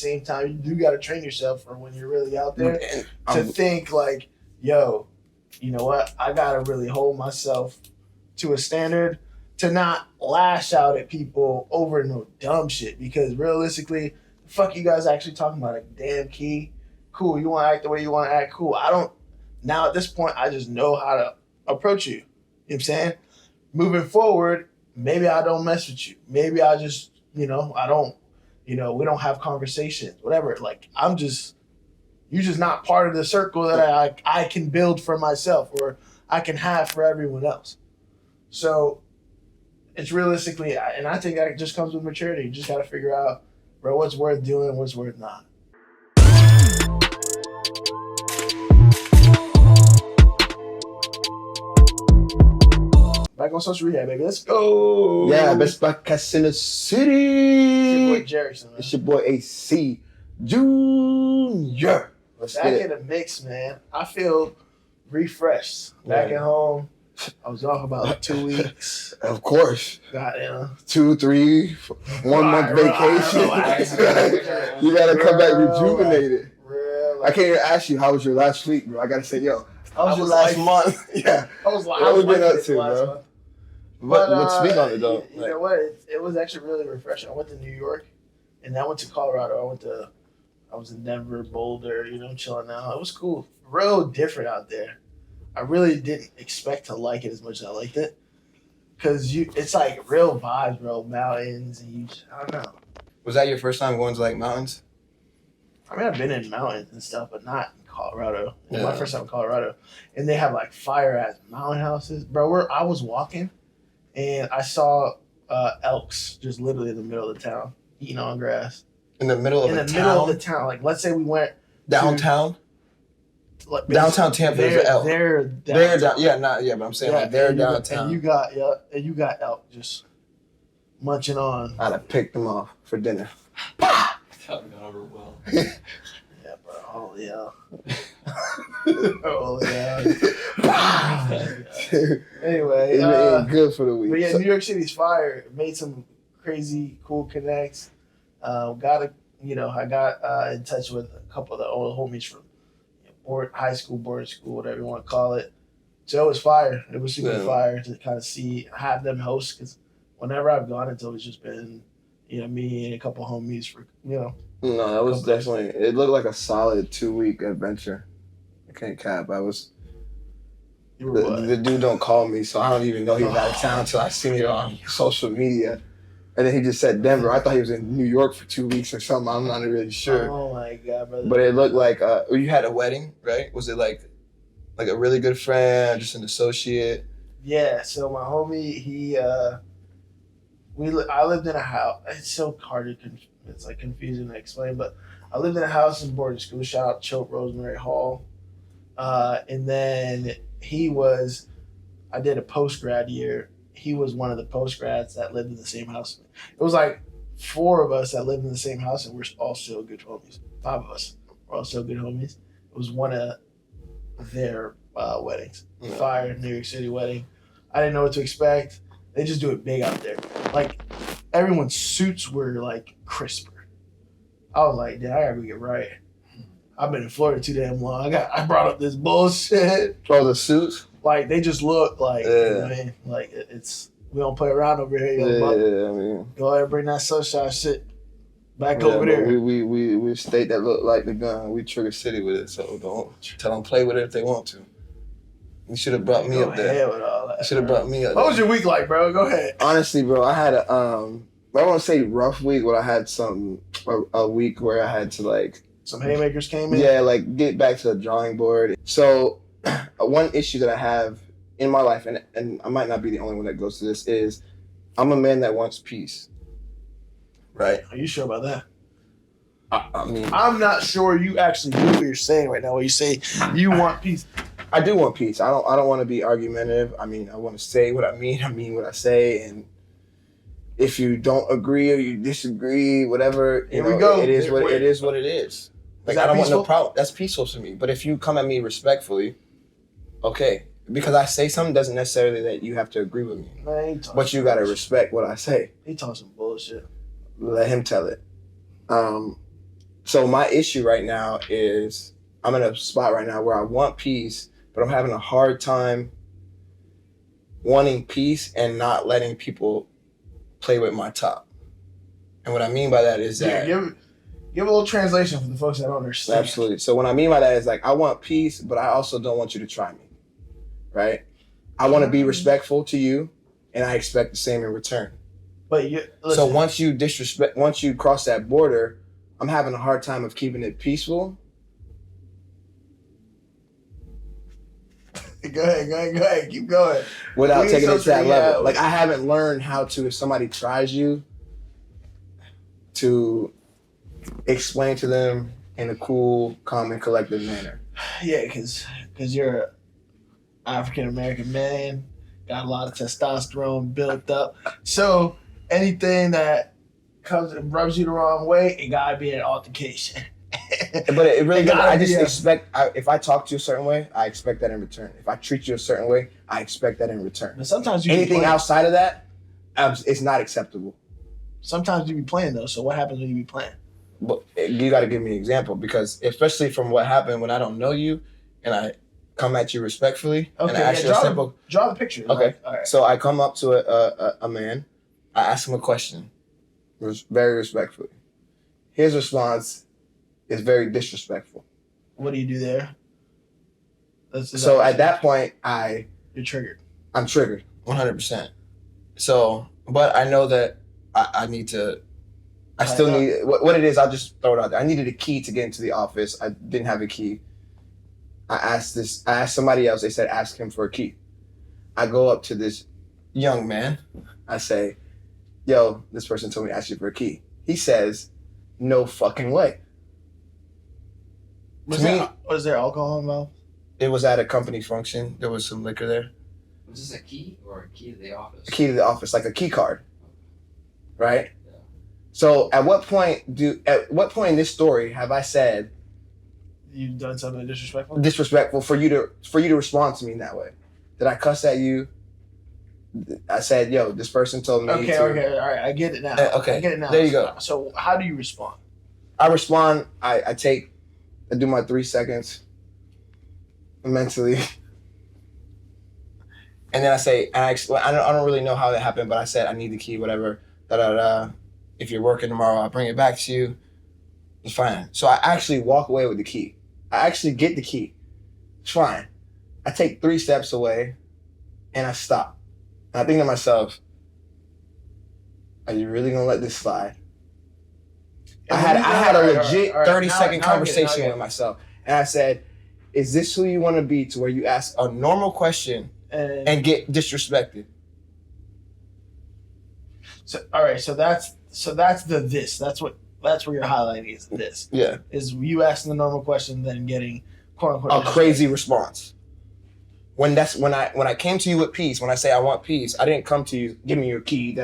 same time, you do got to train yourself for when you're really out there to think like, yo, you know what? I got to really hold myself to a standard to not lash out at people over no dumb shit. Because realistically, the fuck you guys actually talking about a damn key? Cool, you want to act the way you want to act? Cool. I don't, now at this point, I just know how to approach you. You know what I'm saying? Moving forward, maybe I don't mess with you. Maybe I just, I don't, we don't have conversations, whatever. Like, you're just not part of the circle that I can build for myself or I can have for everyone else. So it's realistically, and I think that just comes with maturity. You just got to figure out, bro, what's worth doing, what's worth not. Back on social media, baby. Let's go. Yeah, best podcast in the city. It's your boy Jerryson, man. It's your boy AC Junior. Back in the mix, man. I feel refreshed. Back at home. I was off about like 2 weeks. Of course. Goddamn. 2, 3, 1 month vacation. You gotta come back rejuvenated. I can't even ask you how was your last week, bro. I gotta say, yo, how was your last month? Yeah. I was like, what have you been up to, bro? Let's speak on it though. You know what? It was actually really refreshing. I went to New York, and then I went to Colorado. I was in Denver, Boulder. Chilling out. It was cool. Real different out there. I really didn't expect to like it as much as I liked it, cause it's like real vibes, bro. Mountains, and I don't know. Was that your first time going to like mountains? I mean, I've been in mountains and stuff, but not in Colorado. Yeah. My first time in Colorado, and they have like fire ass mountain houses, bro. I was walking. And I saw elks just literally in the middle of the town eating on grass. In the middle of the town. Like, let's say we went downtown. Downtown Tampa is an elk. They're down. But I'm saying they're downtown. And you got elk just munching on. I'd have picked them off for dinner. That would have gone over well. Yeah, bro. Oh yeah. Oh yeah. Anyway, it's good for the week. But yeah, New York City's fire. Made some crazy cool connects. I got in touch with a couple of the old homies from high school, boarding school, whatever you want to call it. So it was fire. It was super fire to kind of have them host, because whenever I've gone, it's always just been, me and a couple of homies for, No, that was definitely, it looked like a solid 2-week adventure. I can't cap. The dude don't call me, so I don't even know he was out of town until I seen it on social media. And then he just said Denver. I thought he was in New York for 2 weeks or something. I'm not really sure. Oh my God, brother. But it looked like you had a wedding, right? Was it like a really good friend, just an associate? Yeah, so my homie, I lived in a house. It's so hard it's like confusing to explain, but I lived in a house in boarding school. Shout out Choate Rosemary Hall. And then I did a post-grad year. He was one of the post-grads that lived in the same house. It was like 4 of us that lived in the same house, and we're all still good homies. 5 of us were all still good homies. It was one of their weddings. Yeah. Fire, New York City wedding. I didn't know what to expect. They just do it big out there. Like, everyone's suits were like crisper. I was like, dude, I gotta get right. I've been in Florida too damn long. I brought up this bullshit. Oh, the suits? Like, they just look like, you know what I mean? Like, we don't play around over here. Go ahead and bring that sunshine shit back over there. We state that look like the gun. We Trigger City with it, so don't tell them play with it if they want to. You should have brought me up there. With all that, you should have brought me up there. What was your week like, bro? Go ahead. Honestly, bro, I had I won't say rough week, but I had a week where I had to like... Some haymakers came in? Yeah, like get back to the drawing board. So one issue that I have in my life, and I might not be the only one that goes through this, is I'm a man that wants peace. Right? Are you sure about that? I mean... I'm not sure you actually know what you're saying right now when you say you want peace. I do want peace. I don't want to be argumentative. I mean, I want to say what I mean what I say, and if you don't agree or you disagree, whatever, Here we go. It is what it is. Like, I don't want no problem. That's peaceful to me. But if you come at me respectfully, okay, because I say something doesn't necessarily that you have to agree with me. Man, but you gotta respect what I say. He talking some bullshit. Let him tell it. So my issue right now is I'm in a spot right now where I want peace, but I'm having a hard time wanting peace and not letting people play with my top. And what I mean by that is that give a little translation for the folks that don't understand. absolutely. So what I mean by that is like I want peace, but I also don't want you to try me. Right? I want to be respectful to you, and I expect the same in return. But so once you cross that border, I'm having a hard time of keeping it peaceful. Go ahead, keep going. Without taking it to that level. Like I haven't learned how to, if somebody tries you, to explain to them in a cool, calm, and collective manner. Yeah, because you're an African American man, got a lot of testosterone built up. So anything that comes and rubs you the wrong way, it gotta be an altercation. But it really doesn't. I just expect, if I talk to you a certain way, I expect that in return. If I treat you a certain way, I expect that in return. But sometimes anything outside of that, it's not acceptable. Sometimes you be playing though. So what happens when you be playing? But you got to give me an example, because especially from what happened when I don't know you and I come at you respectfully. Okay, and I ask you a simple. Draw the picture. Okay, like, all right. So I come up to a man, I ask him a question, very respectfully. His response is very disrespectful. What do you do there? So at that point, you're triggered. I'm triggered, 100%. So, but I know that I need to. I still need what it is. I'll just throw it out there. I needed a key to get into the office. I didn't have a key. I asked somebody else. They said ask him for a key. I go up to this young man. I say, "Yo, this person told me to ask you for a key." He says, "No fucking way." Was there alcohol involved? It was at a company function. There was some liquor there. Was this a key or a key to the office? A key to the office, like a key card, right? Yeah. So at what point in this story have I said you've done something disrespectful? Disrespectful for you to respond to me in that way? Did I cuss at you? I said, "Yo, this person told me." Okay, all right, I get it now. Okay, I get it now. There you go. So how do you respond? I respond. I do my 3 seconds mentally. And then I say, and I explain, I don't really know how that happened, but I said, I need the key, whatever, If you're working tomorrow, I'll bring it back to you. It's fine. So I actually walk away with the key. I actually get the key. It's fine. I take 3 steps away and I stop. And I think to myself, are you really going to let this slide? I had a legit 30-second conversation with myself. And I said, is this who you want to be, to where you ask a normal question and get disrespected? So all right, so that's this. That's where you're highlighting is this. Yeah. Is you asking the normal question, then getting quote unquote a crazy response. When I came to you with peace, when I say I want peace, I didn't come to you, give me your key,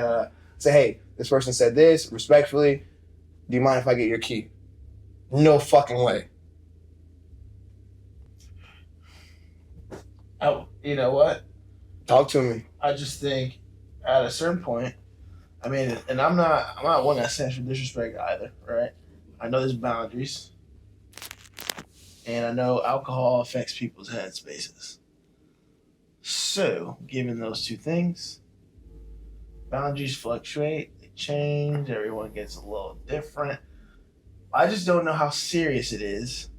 say, hey, this person said this, respectfully, do you mind if I get your key? No fucking way. Oh, you know what? Talk to me. I just think at a certain point, I mean, and I'm not one that stands for disrespect either, right? I know there's boundaries, and I know alcohol affects people's headspaces. So, given those two things, boundaries fluctuate, they change, everyone gets a little different. I just don't know how serious it is.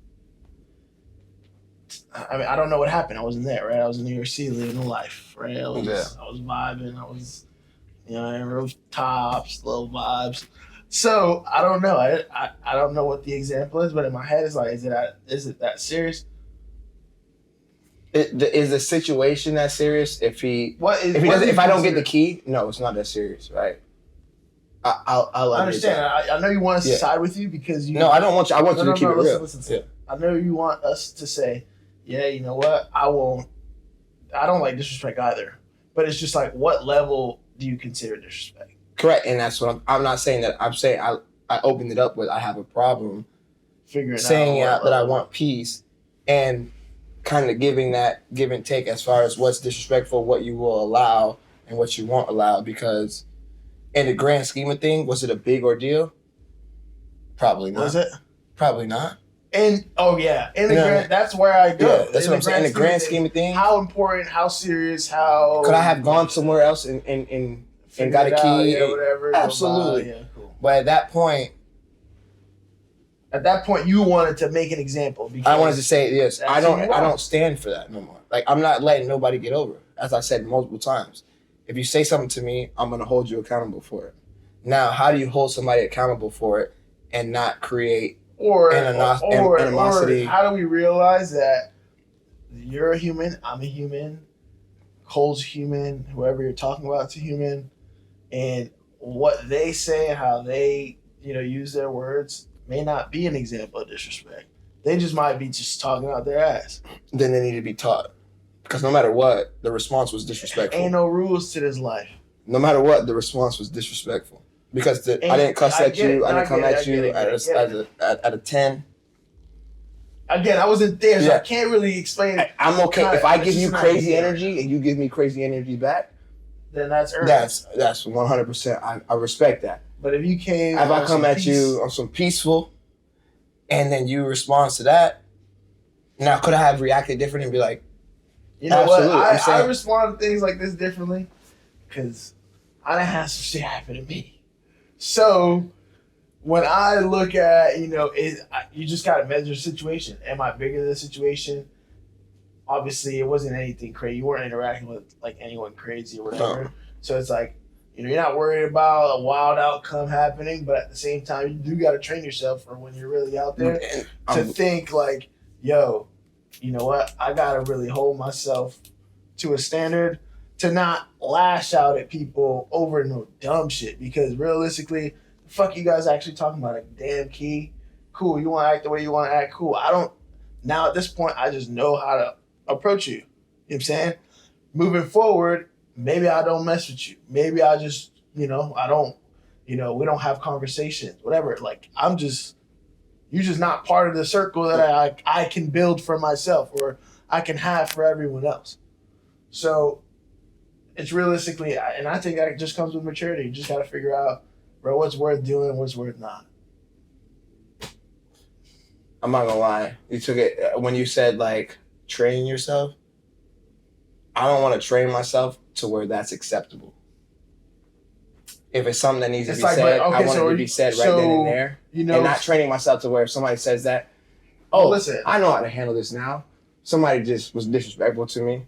I mean, I don't know what happened. I wasn't there, right? I was in New York City living a life, right? I was vibing. I was, in rooftops, little vibes. So I don't know. I don't know what the example is, but in my head, it's like, is it that serious? Is the situation that serious? If I don't get the key, no, it's not that serious, right? I'll understand. I know you want us to side with you because you. No, I don't want you. I want you to keep it real. Listen. I know you want us to say, yeah, you know what? I don't like disrespect either. But it's just like, what level do you consider disrespect? Correct, and that's what I'm not saying that. I'm saying I opened it up with I have a problem saying out that I want peace and kind of giving that give and take as far as what's disrespectful, what you will allow, and what you won't allow. Because in the grand scheme of things, was it a big ordeal? Probably not. Was it? Probably not. And that's where I go. Yeah, that's what I'm saying. In the grand scheme of things, how important, how serious, how could I have gone somewhere else and got a key? Whatever. Absolutely. Yeah, cool. But at that point, you wanted to make an example. Because I wanted to say yes. I don't stand for that no more. Like, I'm not letting nobody get over it. As I said multiple times, if you say something to me, I'm gonna hold you accountable for it. Now, how do you hold somebody accountable for it and not create animosity? Or how do we realize that you're a human, I'm a human, Cole's human, whoever you're talking about is a human, and what they say and how they use their words may not be an example of disrespect. They just might be just talking out their ass. Then they need to be taught. Because no matter what, the response was disrespectful. Ain't no rules to this life. No matter what, the response was disrespectful. Because I didn't cuss at you. I didn't come at you at a 10. Again, I wasn't there, so I can't really explain it. I'm okay. If I give you crazy energy and you give me crazy energy back, then that's earned. That's 100%. I respect that. But if you came... If I come at you on some peaceful, and then you respond to that, now could I have reacted different and be like, you know what? I respond to things like this differently because I done had some shit happen to me. So when I look at, you just got to measure the situation. Am I bigger than the situation? Obviously, it wasn't anything crazy. You weren't interacting with like anyone crazy or whatever. No. So it's like, you're not worried about a wild outcome happening, but at the same time, you do got to train yourself for when you're really out there to think like, yo, you know what? I got to really hold myself to a standard to not lash out at people over no dumb shit. Because realistically, the fuck you guys actually talking about? A damn key? Cool. You want to act the way you want to act? Cool. Now at this point, I just know how to approach you. You know what I'm saying? Moving forward, maybe I don't mess with you. Maybe I just, I don't, we don't have conversations, whatever. Like, you're just not part of the circle that I can build for myself or I can have for everyone else. So it's realistically, and I think that just comes with maturity. You just got to figure out, bro, what's worth doing, what's worth not. I'm not gonna lie. You took it, when you said like train yourself, I don't want to train myself to where that's acceptable. If it's something that needs to be said, I want it to be said right then and there. And not training myself to where if somebody says that, listen, I know how to handle this now. Somebody just was disrespectful to me.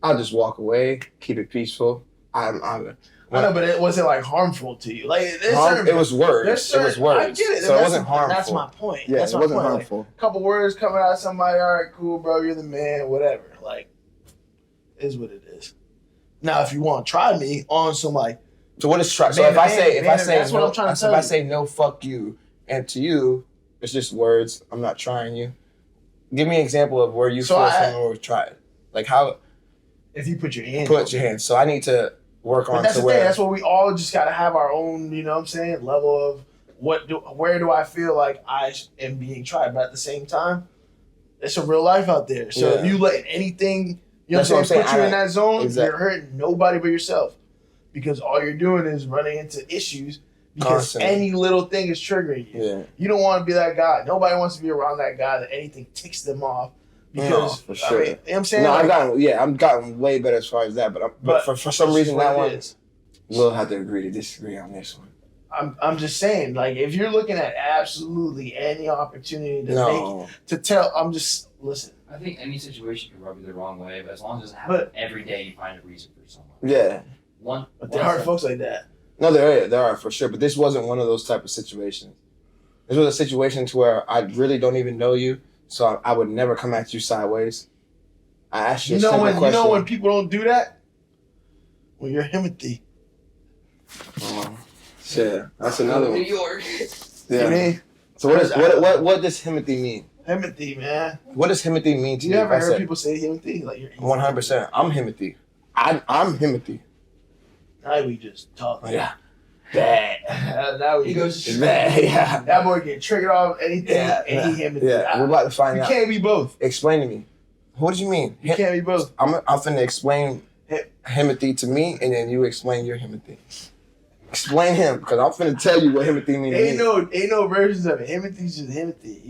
I'll just walk away, keep it peaceful. I know, but it wasn't like harmful to you. Like it was words. It was words. I get it. So it wasn't harmful. That's my point. Yeah, that's it wasn't harmful. Like, a couple words coming out of somebody. All right, cool, bro. You're the man. Whatever. Like, is what it is. Now, if you want to try me on some like. So what is try? So if I say that's what I'm trying to tell you. If I say no, fuck you, and to you, it's just words. I'm not trying you. Give me an example of where you feel someone would try it. Like how. If you put your hand. Put your hand. So I need to work on. That's the thing. That's what we all just got to have our own. You know what I'm saying? Level of where do I feel like I am being tried? But at the same time, it's a real life out there. So if you let anything, you know what I'm saying, put you in that zone, you're hurting nobody but yourself. Because all you're doing is running into issues because any little thing is triggering you. Yeah. You don't want to be that guy. Nobody wants to be around that guy that anything ticks them off. Because, for sure. you know what I'm saying? No, I've gotten way better as far as that. But for some reason, that one, we'll have to agree to disagree on this one. I'm just saying, like, if you're looking at absolutely any opportunity listen. I think any situation can rub you the wrong way, but as long as it happens every day, you find a reason for someone. Yeah. But there are folks like that. No, there are for sure. But this wasn't one of those type of situations. This was a situation to where I really don't even know you, so I would never come at you sideways. I asked you a simple question. You know when people don't do that? When you're Himothy. Shit, that's another one. New York. Yeah. You mean? So what does Himothy mean? Himothy, man. What does Himothy mean to you? You ever heard people say Himothy? Like 100%. I'm Himothy. I'm Himothy. Now we just talk. Yeah. Bad. Now he goes bad. Yeah. That boy get triggered off anything and he Himothy. Yeah. We're about to find out. You can't be both. Explain to me. What do you mean? You can't be both. I'm finna explain Himothy to me and then you explain your Himothy. Explain him, because I'm finna tell you what Himothy means. Ain't no versions of it. Himothy's just Himothy.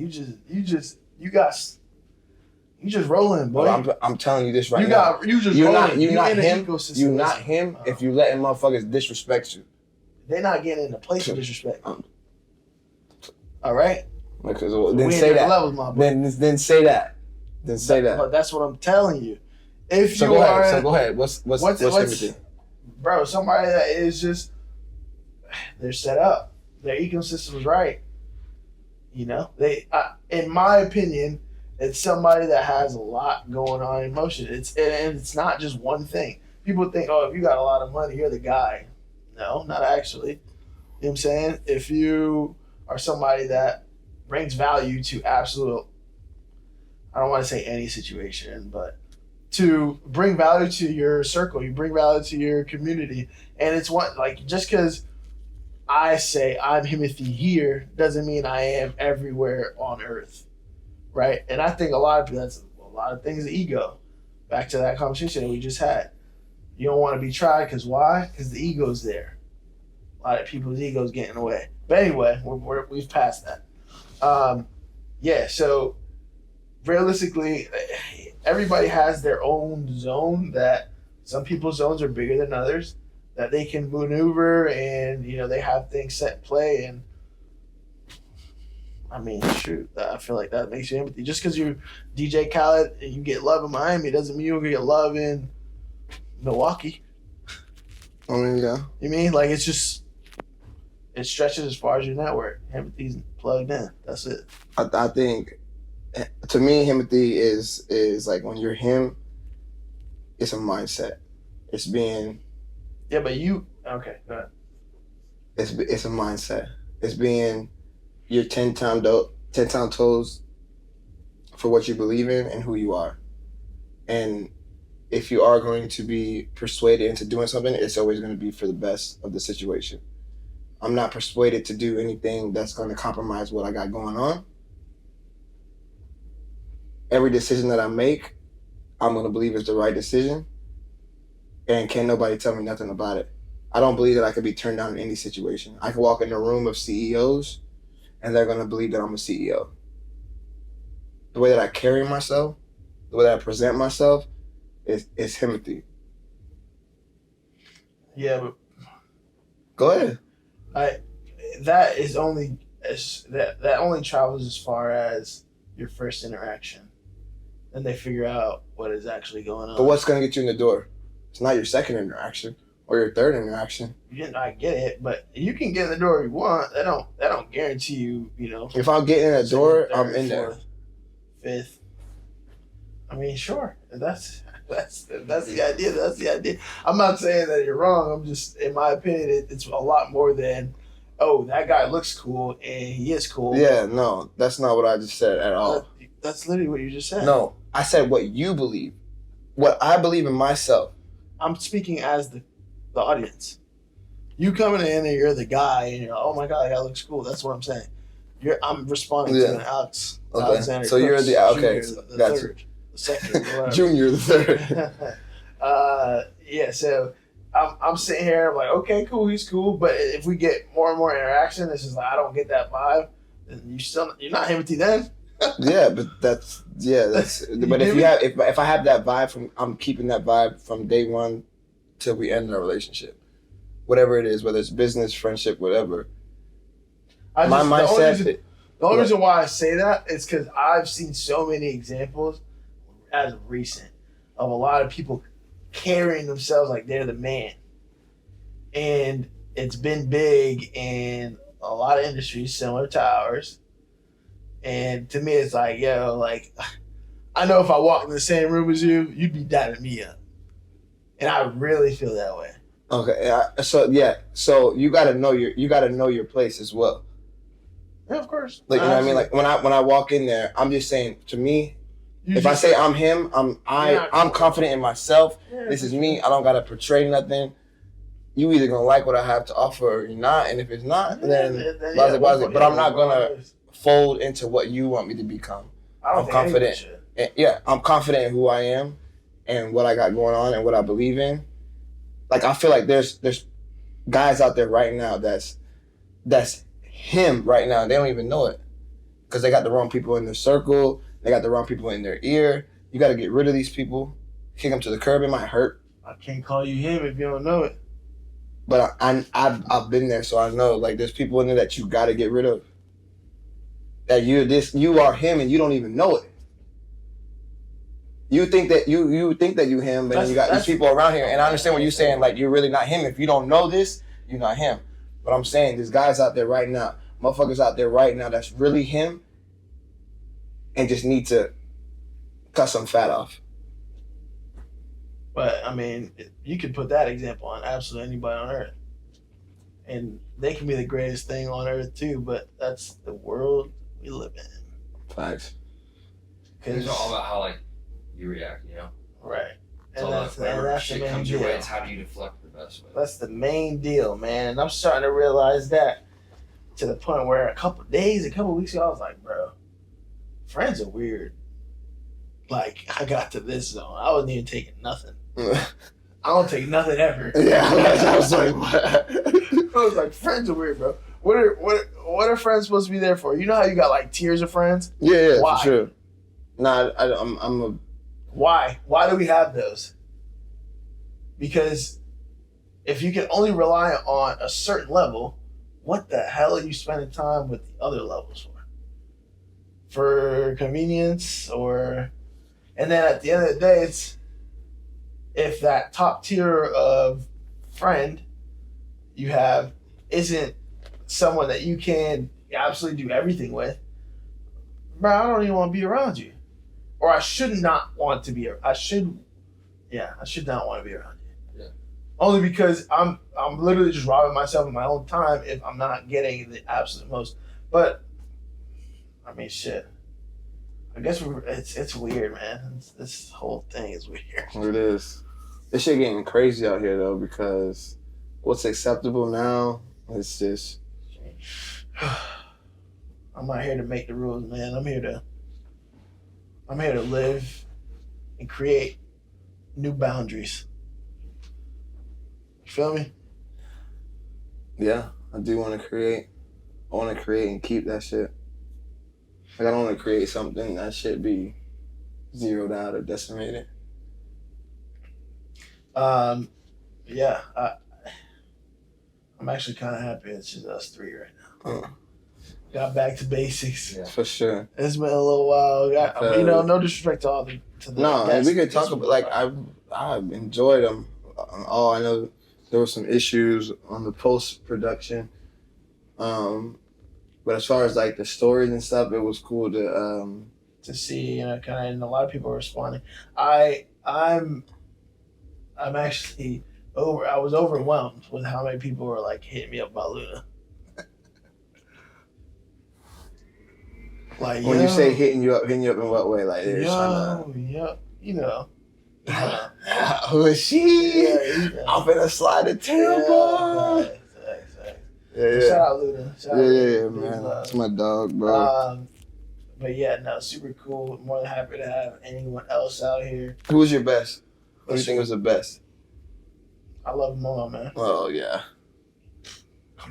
You just rolling, boy. Well, I'm telling you this right now. You're not him. You're not him if you letting motherfuckers disrespect you. They're not getting in a place of disrespect. All right. Because then say that. Levels, my boy. Then say that. Then say that. But that's what I'm telling you. So go ahead. What's Himothy? Bro, somebody that is just, they're set up. Their ecosystem's right. You know, in my opinion, it's somebody that has a lot going on in motion. It's not just one thing. People think, oh, if you got a lot of money, you're the guy. No, not actually. You know what I'm saying? If you are somebody that brings value to absolute, I don't want to say any situation, but to bring value to your circle, you bring value to your community. And it's just because I say I'm Himothy here doesn't mean I am everywhere on earth. Right? And I think that's a lot of things, the ego. Back to that conversation that we just had. You don't want to be tried because why? Because the ego's there. A lot of people's egos getting away. But anyway, we've passed that. So realistically, everybody has their own zone that some people's zones are bigger than others that they can maneuver and, they have things set in play. And I mean, shoot, I feel like that makes you empathy. Just because you DJ Khaled and you get love in Miami doesn't mean you're going to get love in Milwaukee. I mean, yeah. You mean? Like, it stretches as far as your network. Empathy's plugged in. That's it. I think, to me, Himothy is like when you're him, it's a mindset. It's being... Yeah, but you... Okay, go ahead. It's a mindset. It's being... You're 10 times toes for what you believe in and who you are. And if you are going to be persuaded into doing something, it's always going to be for the best of the situation. I'm not persuaded to do anything that's going to compromise what I got going on. Every decision that I make, I'm going to believe is the right decision. And can't nobody tell me nothing about it. I don't believe that I could be turned down in any situation. I could walk in a room of CEOs and they're going to believe that I'm a CEO. The way that I carry myself, the way that I present myself is Himothy. Yeah, but... Go ahead. That only travels as far as your first interaction. Then they figure out what is actually going on. But what's going to get you in the door? It's not your second interaction or your third interaction. I get it, but you can get in the door if you want. That don't guarantee you, If I'm getting in the door, I'm in there. Fifth. I mean, sure. That's the idea. That's the idea. I'm not saying that you're wrong. I'm just, in my opinion, it's a lot more than, oh, that guy looks cool and he is cool. Yeah, no, that's not what I just said at all. That's literally what you just said. No, I said what you believe. What I believe in myself. I'm speaking as the audience. You coming in and you're the guy and you're like, oh my God, that guy looks cool. That's what I'm saying. I'm responding to an Alex. Okay. Alexander. So you're the okay. The Got third. You. The second. Junior the third. Yeah, so I'm sitting here, I'm like, okay, cool, he's cool. But if we get more and more interaction, it's just like, I don't get that vibe. Then you're not Himothy then. Yeah, but that's. But if I have that vibe I'm keeping that vibe from day one till we end our relationship, whatever it is, whether it's business, friendship, whatever. My mindset. The only reason why I say that is because I've seen so many examples, as of recent, of a lot of people carrying themselves like they're the man, and it's been big in a lot of industries similar to ours. And to me, it's like, yo, like, I know if I walked in the same room as you, you'd be dapping me up. And I really feel that way. Okay, so you gotta know your place as well. Yeah, of course. Like, you know what I mean? Like when I walk in there, I'm just saying, to me, if I say I'm him, I'm confident in myself. Yeah, this is me. I don't gotta portray nothing. You either gonna like what I have to offer or you're not, and if it's not, then but I'm not gonna fold into what you want me to become. I'm confident. I'm confident in who I am and what I got going on and what I believe in. Like, I feel like there's guys out there right now that's him right now. They don't even know it because they got the wrong people in their circle. They got the wrong people in their ear. You got to get rid of these people. Kick them to the curb. It might hurt. I can't call you him if you don't know it. But I've been there, so I know. Like, there's people in there that you got to get rid of. That you are him and you don't even know it. You think that you think that you him, but then you got these people around here. And I understand what you're saying. Like, you're really not him. If you don't know this, you're not him. But I'm saying there's guys out there right now, motherfuckers out there right now that's really him, and just need to cut some fat off. But I mean, you could put that example on absolutely anybody on earth, and they can be the greatest thing on earth too. But that's the world we live in. Facts. It's all about how like you react, you know. Right. It's all about whenever shit comes your way, it's how do you deflect the best way. That's the main deal, man. And I'm starting to realize that to the point where a couple weeks ago, I was like, bro, friends are weird. Like, I got to this zone. I wasn't even taking nothing. I don't take nothing ever. Yeah, I was like, what? I was like, friends are weird, bro. What are friends supposed to be there for? You know how you got like tiers of friends? Yeah, Why? for sure. Nah, I'm a. Why? Why do we have those? Because if you can only rely on a certain level, what the hell are you spending time with the other levels for? For convenience or... And then at the end of the day, it's if that top tier of friend you have isn't someone that you can absolutely do everything with, bro, I don't even want to be around you. Or I should not want to be. I should not want to be around you. Yeah. Only because I'm literally just robbing myself of my own time if I'm not getting the absolute most. But I mean, shit. I guess it's weird, man. This whole thing is weird. It is. This shit getting crazy out here though, because what's acceptable now is just. I'm not here to make the rules, man. I'm here to live and create new boundaries. You feel me? Yeah, I do want to create. I want to create and keep that shit. Like, I don't want to create something that should be zeroed out or decimated. Yeah, I'm actually kind of happy it's just us three right now. Got back to basics. Yeah. For sure. It's been a little while. No disrespect to all the No, and we could talk about, like, I enjoyed them. I know there were some issues on the post-production. But as far as, like, the stories and stuff, it was cool to see, kind of, and a lot of people are responding. I'm actually I was overwhelmed with how many people were, like, hitting me up about Luna. Like, when you say hitting you up in what way? Like, who is she? Yeah. I'm finna slide the table. Yeah. Shout out Luna. Yeah, man. That's my dog, bro. But yeah, no, super cool. More than happy to have anyone else out here. Who was your best? Who do you think was the best? I love them all, man. Oh yeah.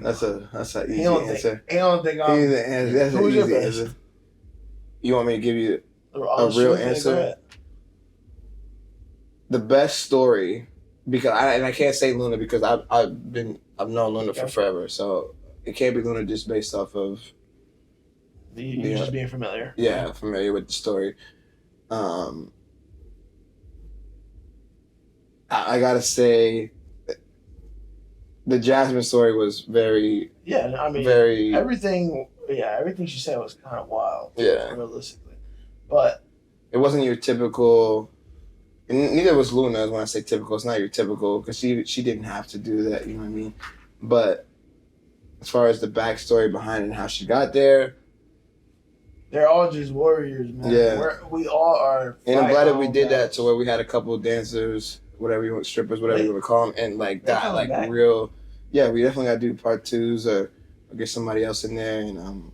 That's an easy answer. He don't think I'm. Easy answer. That's an easy answer. You want me to give you a real answer? The best story, because I can't say Luna because I've known Luna for forever, so it can't be Luna just based off of you just being familiar. Yeah, familiar with the story. I gotta say, the Jasmine story was very. Yeah, I mean, very everything. Yeah, everything she said was kind of wild. Yeah, realistically, but it wasn't your typical. And neither was Luna. When I say typical, it's not your typical because she didn't have to do that. You know what I mean? But as far as the backstory behind it and how she got there, they're all just warriors, man. Yeah, we all are. And I'm glad that we did that to where we had a couple of dancers, whatever you want, strippers, whatever you want to call them, and like that, like back. Real. Yeah, we definitely got to do part 2s or get somebody else in there, and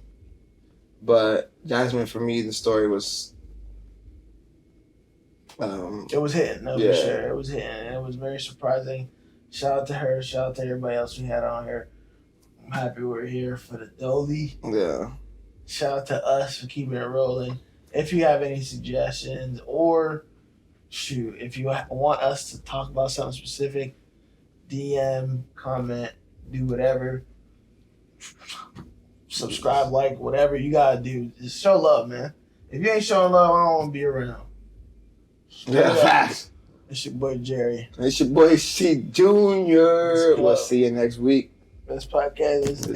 But Jasmine, for me, the story was. It was hitting, for sure. It was hitting. And it was very surprising Shout out to her. Shout out to everybody else we had on here. I'm happy we're here for the Dolly. Yeah. Shout out to us for keeping it rolling. If you have any suggestions or shoot, if you want us to talk about something specific, DM, comment, do whatever. Subscribe, like, whatever you gotta do. Just show love, man. If you ain't showing love, I don't want to be around. Yeah, facts. It's your boy Jerry. It's your boy C Junior. We'll see you next week. Best podcast is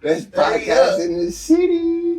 Best podcast in the city.